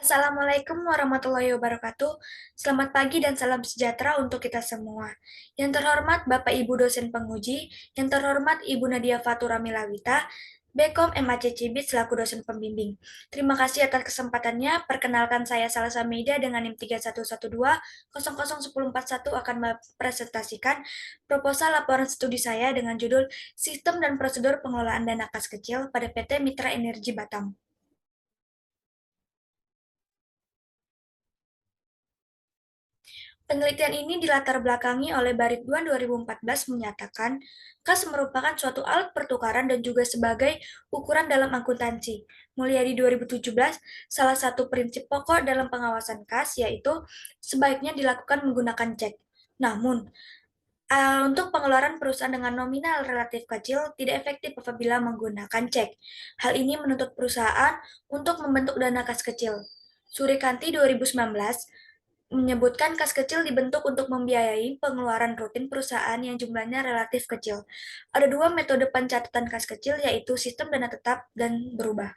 Assalamualaikum warahmatullahi wabarakatuh. Selamat pagi dan salam sejahtera untuk kita semua. Yang terhormat Bapak Ibu dosen penguji, yang terhormat Ibu Nadia Fatura Milawita, Bekom MAC Cibit selaku dosen pembimbing. Terima kasih atas kesempatannya. Perkenalkan saya Salsa Meida dengan NIM 3112001041 akan mempresentasikan proposal laporan studi saya dengan judul Sistem dan Prosedur Pengelolaan Dana Kas Kecil pada PT Mitra Energi Batam. Penelitian ini dilatar belakangi oleh Baritduan 2014 menyatakan, kas merupakan suatu alat pertukaran dan juga sebagai ukuran dalam akuntansi. Mulyadi 2017, salah satu prinsip pokok dalam pengawasan kas yaitu sebaiknya dilakukan menggunakan cek. Namun, untuk pengeluaran perusahaan dengan nominal relatif kecil tidak efektif apabila menggunakan cek. Hal ini menuntut perusahaan untuk membentuk dana kas kecil. Suryakanti 2019 menyebutkan kas kecil dibentuk untuk membiayai pengeluaran rutin perusahaan yang jumlahnya relatif kecil. Ada dua metode pencatatan kas kecil, yaitu sistem dana tetap dan berubah.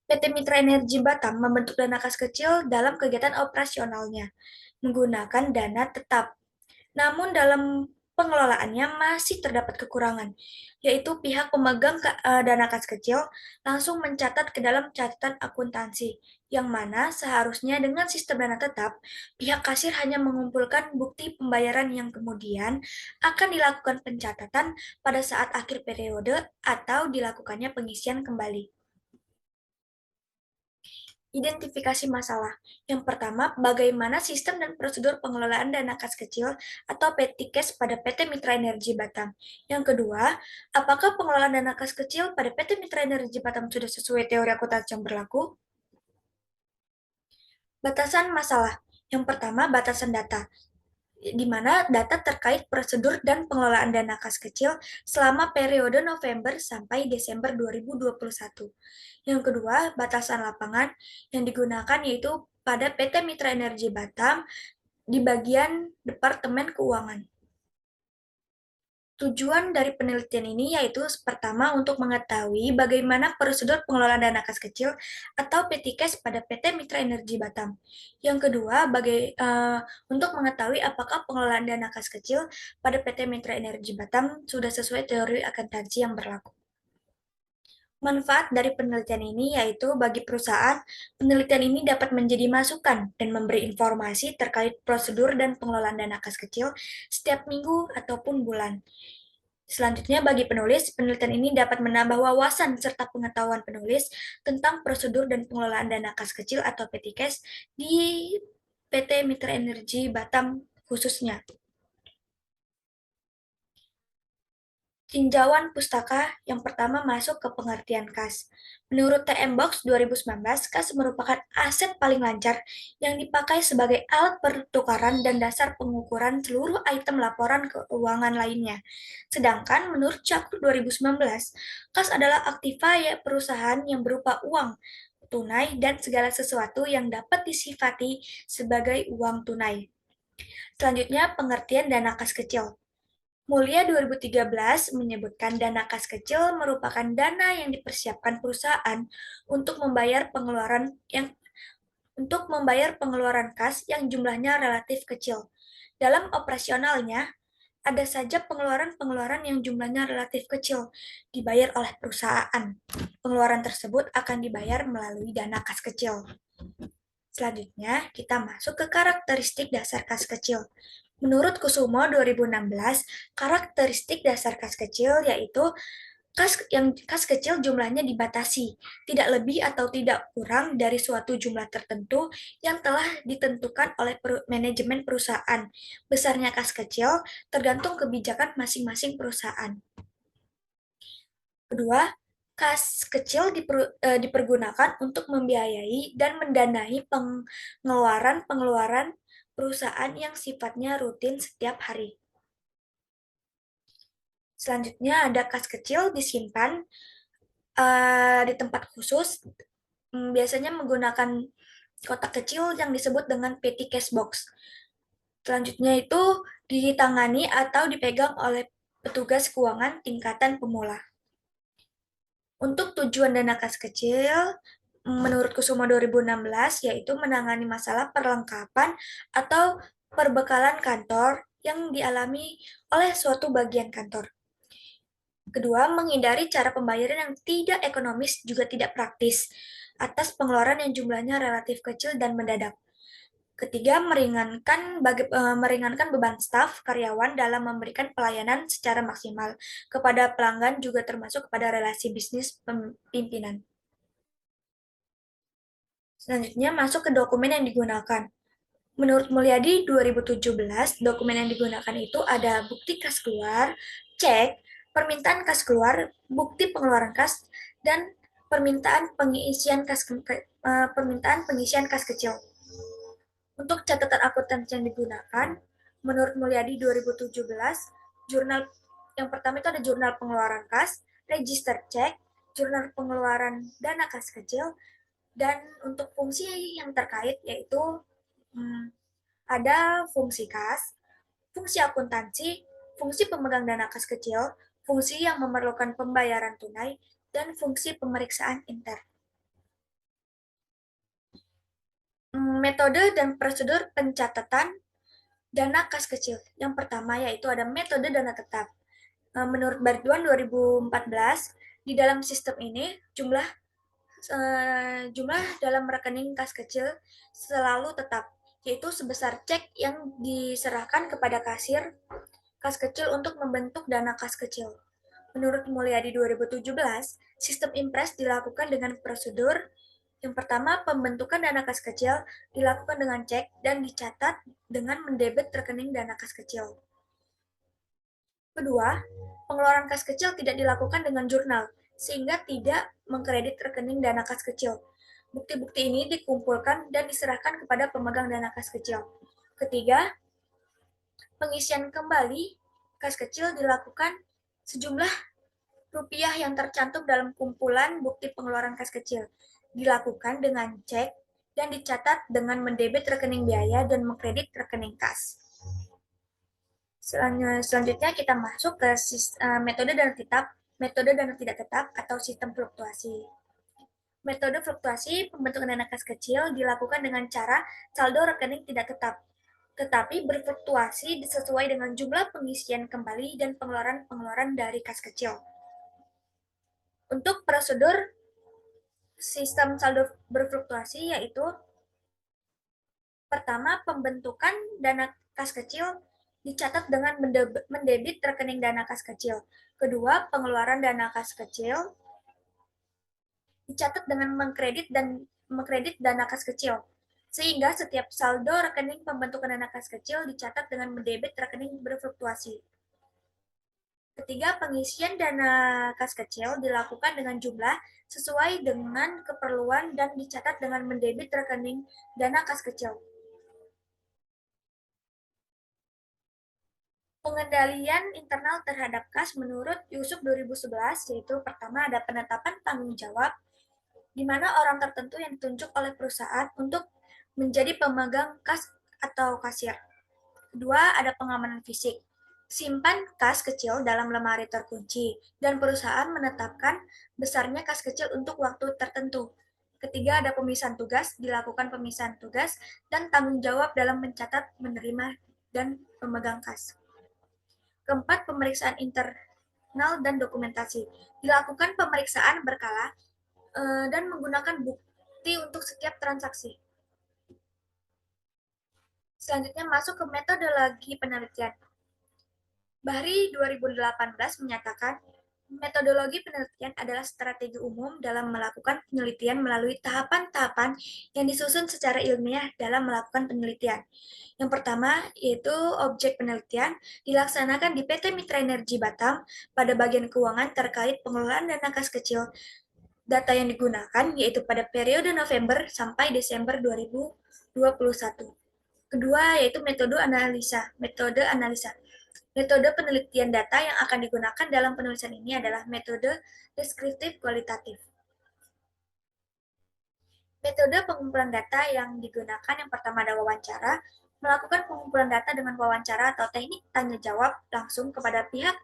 PT Mitra Energi Batam membentuk dana kas kecil dalam kegiatan operasionalnya menggunakan dana tetap. Namun dalam pengelolaannya masih terdapat kekurangan, yaitu pihak pemegang dana kas kecil langsung mencatat ke dalam catatan akuntansi, yang mana seharusnya dengan sistem dana tetap, pihak kasir hanya mengumpulkan bukti pembayaran yang kemudian akan dilakukan pencatatan pada saat akhir periode atau dilakukannya pengisian kembali. Identifikasi masalah. Yang pertama, bagaimana sistem dan prosedur pengelolaan dana kas kecil atau PTKes pada PT Mitra Energi Batam. Yang kedua, apakah pengelolaan dana kas kecil pada PT Mitra Energi Batam sudah sesuai teori akuntansi yang berlaku? Batasan masalah. Yang pertama, batasan data, di mana data terkait prosedur dan pengelolaan dana kas kecil selama periode November sampai Desember 2021. Yang kedua, batasan lapangan yang digunakan yaitu pada PT Mitra Energi Batam di bagian Departemen Keuangan. Tujuan dari penelitian ini yaitu pertama untuk mengetahui bagaimana prosedur pengelolaan dana kas kecil atau PTKes pada PT Mitra Energi Batam. Yang kedua, untuk mengetahui apakah pengelolaan dana kas kecil pada PT Mitra Energi Batam sudah sesuai teori akuntansi yang berlaku. Manfaat dari penelitian ini yaitu bagi perusahaan, penelitian ini dapat menjadi masukan dan memberi informasi terkait prosedur dan pengelolaan dana kas kecil setiap minggu ataupun bulan. Selanjutnya, bagi penulis, penelitian ini dapat menambah wawasan serta pengetahuan penulis tentang prosedur dan pengelolaan dana kas kecil atau PTKes di PT Mitra Energi Batam khususnya. Tinjauan pustaka yang pertama masuk ke pengertian kas. Menurut TM Box 2019, kas merupakan aset paling lancar yang dipakai sebagai alat pertukaran dan dasar pengukuran seluruh item laporan keuangan lainnya. Sedangkan menurut Cakur 2019, kas adalah aktiva ya perusahaan yang berupa uang tunai dan segala sesuatu yang dapat disifati sebagai uang tunai. Selanjutnya, pengertian dana kas kecil. Mulia 2013 menyebutkan dana kas kecil merupakan dana yang dipersiapkan perusahaan untuk membayar pengeluaran kas yang jumlahnya relatif kecil. Dalam operasionalnya, ada saja pengeluaran-pengeluaran yang jumlahnya relatif kecil dibayar oleh perusahaan. Pengeluaran tersebut akan dibayar melalui dana kas kecil. Selanjutnya, kita masuk ke karakteristik dasar kas kecil. Menurut Kusumo 2016, karakteristik dasar kas kecil yaitu kas kecil jumlahnya dibatasi, tidak lebih atau tidak kurang dari suatu jumlah tertentu yang telah ditentukan oleh manajemen perusahaan. Besarnya kas kecil tergantung kebijakan masing-masing perusahaan. Kedua, kas kecil dipergunakan untuk membiayai dan mendanai pengeluaran-pengeluaran perusahaan yang sifatnya rutin setiap hari. Selanjutnya ada kas kecil disimpan di tempat khusus, biasanya menggunakan kotak kecil yang disebut dengan petty cash box. Selanjutnya itu ditangani atau dipegang oleh petugas keuangan tingkatan pemula. Untuk tujuan dana kas kecil, menurut Kusumo 2016, yaitu menangani masalah perlengkapan atau perbekalan kantor yang dialami oleh suatu bagian kantor. Kedua, menghindari cara pembayaran yang tidak ekonomis juga tidak praktis atas pengeluaran yang jumlahnya relatif kecil dan mendadak. Ketiga, meringankan beban staf karyawan dalam memberikan pelayanan secara maksimal kepada pelanggan juga termasuk kepada relasi bisnis pimpinan. Selanjutnya masuk ke dokumen yang digunakan. Menurut Mulyadi 2017, dokumen yang digunakan itu ada bukti kas keluar, cek, permintaan kas keluar, bukti pengeluaran kas, dan permintaan pengisian kas kecil. Untuk catatan akuntansi yang digunakan, menurut Mulyadi 2017, jurnal yang pertama itu ada jurnal pengeluaran kas, register cek, jurnal pengeluaran dana kas kecil, dan untuk fungsi yang terkait yaitu ada fungsi kas, fungsi akuntansi, fungsi pemegang dana kas kecil, fungsi yang memerlukan pembayaran tunai, dan fungsi pemeriksaan intern. Metode dan prosedur pencatatan dana kas kecil. Yang pertama yaitu ada metode dana tetap. Menurut Barituan 2014, di dalam sistem ini jumlah dalam rekening kas kecil selalu tetap, yaitu sebesar cek yang diserahkan kepada kasir kas kecil untuk membentuk dana kas kecil. Menurut Mulyadi 2017, sistem impres dilakukan dengan prosedur yang pertama, pembentukan dana kas kecil dilakukan dengan cek dan dicatat dengan mendebit rekening dana kas kecil. Kedua, pengeluaran kas kecil tidak dilakukan dengan jurnal, sehingga tidak mengkredit rekening dana kas kecil. Bukti-bukti ini dikumpulkan dan diserahkan kepada pemegang dana kas kecil. Ketiga, pengisian kembali kas kecil dilakukan sejumlah rupiah yang tercantum dalam kumpulan bukti pengeluaran kas kecil. Dilakukan dengan cek dan dicatat dengan mendebit rekening biaya dan mengkredit rekening kas. Selanjutnya kita masuk ke metode dana tidak tetap atau sistem fluktuasi. Metode fluktuasi pembentukan dana kas kecil dilakukan dengan cara saldo rekening tidak tetap, tetapi berfluktuasi sesuai dengan jumlah pengisian kembali dan pengeluaran dari kas kecil. Untuk prosedur sistem saldo berfluktuasi yaitu pertama, pembentukan dana kas kecil dicatat dengan mendebit rekening dana kas kecil. Kedua, pengeluaran dana kas kecil dicatat dengan mengkredit dana kas kecil. Sehingga setiap saldo rekening pembentukan dana kas kecil dicatat dengan mendebit rekening berfluktuasi. Ketiga, pengisian dana kas kecil dilakukan dengan jumlah sesuai dengan keperluan dan dicatat dengan mendebit rekening dana kas kecil. Pengendalian internal terhadap kas menurut Yusuf 2011, yaitu pertama ada penetapan tanggung jawab, di mana orang tertentu yang ditunjuk oleh perusahaan untuk menjadi pemegang kas atau kasir. Kedua, ada pengamanan fisik. Simpan kas kecil dalam lemari terkunci, dan perusahaan menetapkan besarnya kas kecil untuk waktu tertentu. Ketiga, ada pemisahan tugas, dilakukan pemisahan tugas, dan tanggung jawab dalam mencatat, menerima, dan pemegang kas. Keempat, pemeriksaan internal dan dokumentasi. Dilakukan pemeriksaan berkala dan menggunakan bukti untuk setiap transaksi. Selanjutnya masuk ke metodologi penelitian. Bahri 2018 menyatakan, metodologi penelitian adalah strategi umum dalam melakukan penelitian melalui tahapan-tahapan yang disusun secara ilmiah dalam melakukan penelitian. Yang pertama, yaitu objek penelitian dilaksanakan di PT Mitra Energi Batam pada bagian keuangan terkait pengelolaan dana kas kecil. Data yang digunakan yaitu pada periode November sampai Desember 2021. Kedua, yaitu metode analisa. Metode penelitian data yang akan digunakan dalam penulisan ini adalah metode deskriptif kualitatif. Metode pengumpulan data yang digunakan yang pertama ada wawancara, melakukan pengumpulan data dengan wawancara atau teknik tanya jawab langsung kepada pihak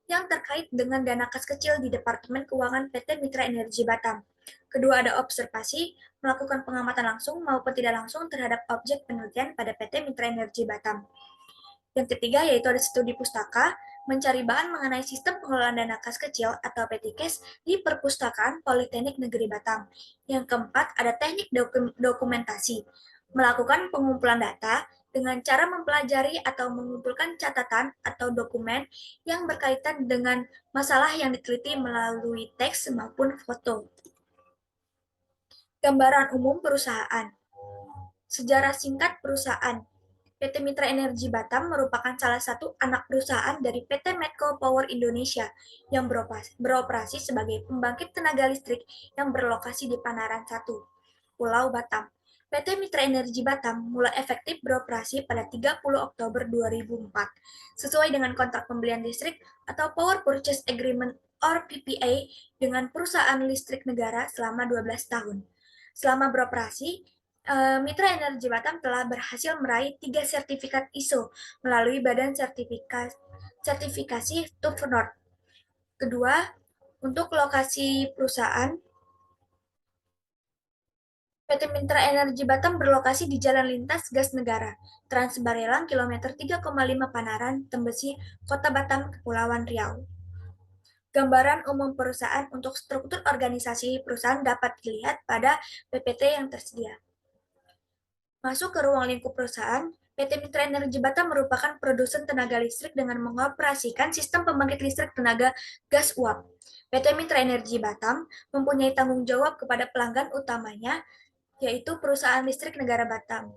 yang terkait dengan dana kas kecil di Departemen Keuangan PT Mitra Energi Batam. Kedua, ada observasi, melakukan pengamatan langsung maupun tidak langsung terhadap objek penelitian pada PT Mitra Energi Batam. Yang ketiga yaitu ada studi pustaka, mencari bahan mengenai sistem pengelolaan dana kas kecil atau PTKes di Perpustakaan Politeknik Negeri Batam. Yang keempat ada teknik dokumentasi, melakukan pengumpulan data dengan cara mempelajari atau mengumpulkan catatan atau dokumen yang berkaitan dengan masalah yang diteliti melalui teks maupun foto. Gambaran umum perusahaan. Sejarah singkat perusahaan. PT Mitra Energi Batam merupakan salah satu anak perusahaan dari PT Medco Power Indonesia yang beroperasi sebagai pembangkit tenaga listrik yang berlokasi di Panaran 1, Pulau Batam. PT Mitra Energi Batam mulai efektif beroperasi pada 30 Oktober 2004 sesuai dengan kontrak pembelian listrik atau Power Purchase Agreement or PPA dengan perusahaan listrik negara selama 12 tahun. Selama beroperasi, Mitra Energi Batam telah berhasil meraih 3 sertifikat ISO melalui Badan Sertifikasi TÜV-Nord. Kedua, untuk lokasi perusahaan, PT Mitra Energi Batam berlokasi di Jalan Lintas Gas Negara, Trans Barelang, kilometer 3,5 Panaran, Tembesi, Kota Batam, Kepulauan Riau. Gambaran umum perusahaan untuk struktur organisasi perusahaan dapat dilihat pada PPT yang tersedia. Masuk ke ruang lingkup perusahaan, PT Mitra Energi Batam merupakan produsen tenaga listrik dengan mengoperasikan sistem pembangkit listrik tenaga gas uap. PT Mitra Energi Batam mempunyai tanggung jawab kepada pelanggan utamanya, yaitu perusahaan listrik negara Batam,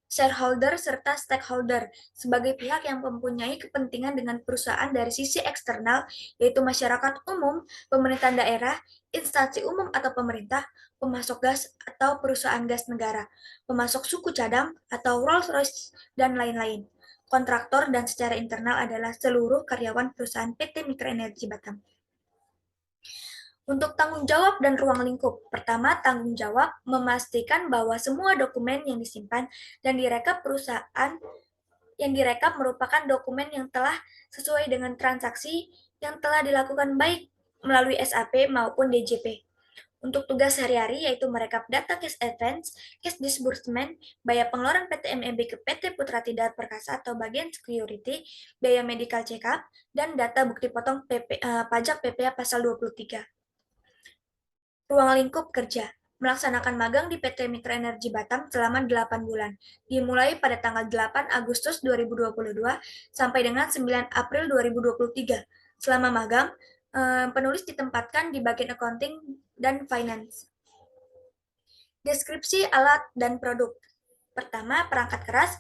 shareholder, serta stakeholder sebagai pihak yang mempunyai kepentingan dengan perusahaan dari sisi eksternal, yaitu masyarakat umum, pemerintah daerah, instansi umum atau pemerintah, pemasok gas atau perusahaan gas negara, pemasok suku cadang atau Rolls-Royce, dan lain-lain. Kontraktor dan secara internal adalah seluruh karyawan perusahaan PT Mitra Energi Batam. Untuk tanggung jawab dan ruang lingkup, pertama, tanggung jawab memastikan bahwa semua dokumen yang disimpan dan direkap perusahaan yang direkap merupakan dokumen yang telah sesuai dengan transaksi yang telah dilakukan baik melalui SAP maupun DJP. Untuk tugas sehari-hari yaitu merekap data cash advance, cash disbursement, biaya pengeluaran PT MEB ke PT Putra Tidar Perkasa atau bagian security, biaya medical check up, dan data bukti potong pajak PPh pasal 23. Ruang lingkup kerja, melaksanakan magang di PT Mitra Energi Batam selama 8 bulan, dimulai pada tanggal 8 Agustus 2022 sampai dengan 9 April 2023. Selama magang, penulis ditempatkan di bagian accounting dan finance. Deskripsi alat dan produk. Pertama, perangkat keras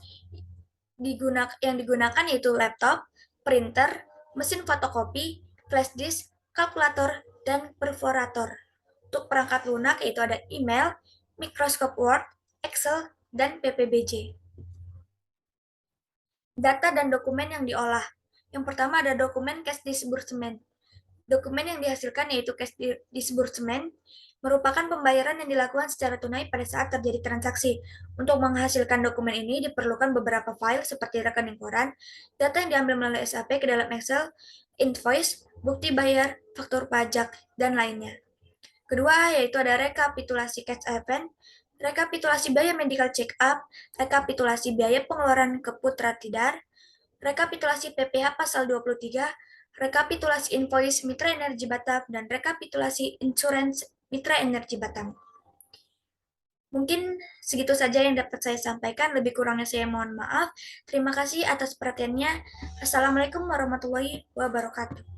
yang digunakan yaitu laptop, printer, mesin fotokopi, flash disk, kalkulator, dan perforator. Untuk perangkat lunak yaitu ada email, Microsoft Word, Excel, dan PPBJ. Data dan dokumen yang diolah. Yang pertama ada dokumen cash disbursement. Dokumen yang dihasilkan yaitu cash disbursement merupakan pembayaran yang dilakukan secara tunai pada saat terjadi transaksi. Untuk menghasilkan dokumen ini diperlukan beberapa file seperti rekening koran, data yang diambil melalui SAP ke dalam Excel, invoice, bukti bayar, faktur pajak, dan lainnya. Kedua, yaitu ada rekapitulasi cash event, rekapitulasi biaya medical check up, rekapitulasi biaya pengeluaran ke Putra Tidar, rekapitulasi PPh pasal 23, rekapitulasi invoice Mitra Energi Batam, dan rekapitulasi insurance Mitra Energi Batam. Mungkin segitu saja yang dapat saya sampaikan, lebih kurangnya saya mohon maaf. Terima kasih atas perhatiannya. Assalamualaikum warahmatullahi wabarakatuh.